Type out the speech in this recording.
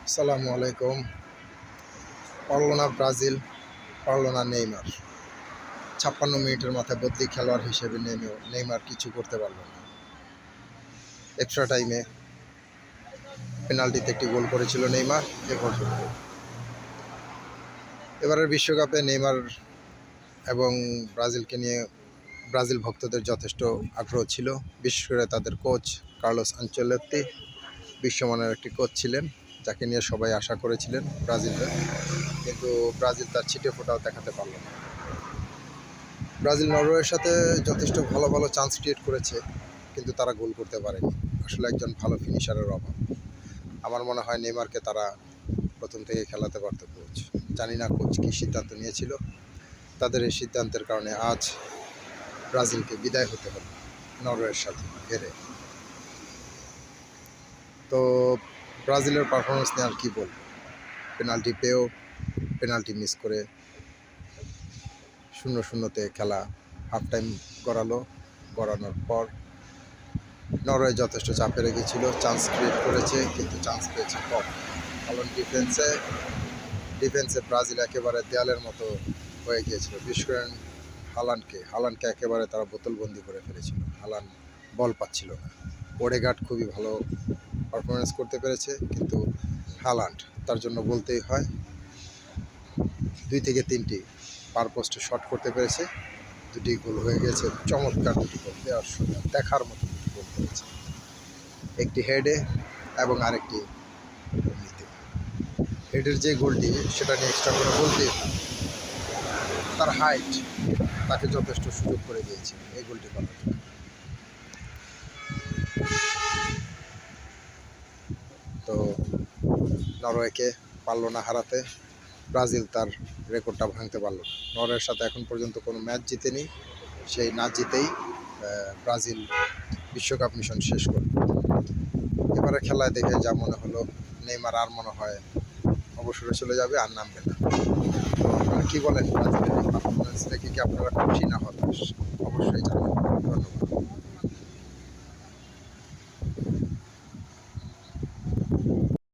আসসালামু আলাইকুম। পারল না ব্রাজিল, পারল না নেইমার। 56 মিনিটের মাথায় বদলি খেলোয়াড় হিসেবে নেমেও নেইমার কিছু করতে পারল না। এক্সট্রা টাইমে পেনাল্টিতে একটি গোল করেছিল নেইমার। এ পর্যন্ত এবারের বিশ্বকাপে নেইমার এবং ব্রাজিলকে নিয়ে ব্রাজিল ভক্তদের যথেষ্ট আগ্রহ ছিল। বিশেষ করে তাদের কোচ কার্লোস আনচেলত্তি বিশ্বমানের একটি কোচ ছিলেন, যাকে নিয়ে সবাই আশা করেছিলেন ব্রাজিলরা। কিন্তু ব্রাজিল তার ছিটে ফোটাও দেখাতে পারল না। ব্রাজিল নরওয়ের সাথে যথেষ্ট ভালো ভালো চান্স ক্রিয়েট করেছে, কিন্তু তারা গোল করতে পারেনি। আসলে একজন ভালো ফিনিশারের অভাব। আমার মনে হয় নেইমারকে তারা প্রথম থেকে খেলাতে পারত কোচ। জানি না কোচ কী সিদ্ধান্ত নিয়েছিল। তাদের এই সিদ্ধান্তের কারণে আজ ব্রাজিলকে বিদায় হতে হলো নরওয়ের সাথে হেরে। তো ব্রাজিলের পারফরমেন্স নিয়ে আর কী বলবো। পেনাল্টি পেয়েও পেনাল্টি মিস করে 0-0-তে খেলা হাফ টাইম গড়ানোর পর নরওয়ে যথেষ্ট চাপে রেখেছিল, চান্স ক্রিয়েট করেছে, কিন্তু চান্স পেয়েছে কম। কারণ ডিফেন্সে ব্রাজিল একেবারে দেয়ালের মতো হয়ে গিয়েছিল। বিশেষ করে হালান্ডকে একেবারে তারা বোতলবন্দি করে ফেলেছিল। হালান্ড বল পাচ্ছিল না। ওডেগার্ড খুবই ভালো পারফরমেন্স করতে পেরেছে, কিন্তু হালান্ড, তার জন্য বলতেই হয়, 2 থেকে 3টি পার পোস্টে শট করতে পেরেছে। 2টি গোল হয়ে গেছে। চমৎকার 2টি গোল, দেখার মতো 2টি গোল করেছে। একটি হেডে এবং আরেকটি এমনিতে। হেডের যে গোলটি, সেটা নিয়ে এক্সট্রা করে বলতেই হয়। তার হাইট তাকে যথেষ্ট সুযোগ করে দিয়েছে এই গোলটি করার জন্য। তো নরওয়েকে পারল না হারাতে। ব্রাজিল তার রেকর্ডটা ভাঙতে পারল না। নরওয়ের সাথে এখন পর্যন্ত কোনো ম্যাচ জিতেনি। সেই না জিতেই ব্রাজিল বিশ্বকাপ মিশন শেষ করবে। এবারে খেলায় দেখে যা মনে হলো, নেইমার আর মনে হয় অবসরে চলে যাবে, আর নামবে না। তো আপনারা কী বলেন, ব্রাজিলের এই পারফরমেন্স দেখে কি আপনারা খুশি না হতাশ? অবশ্যই জানাবেন। ধন্যবাদ।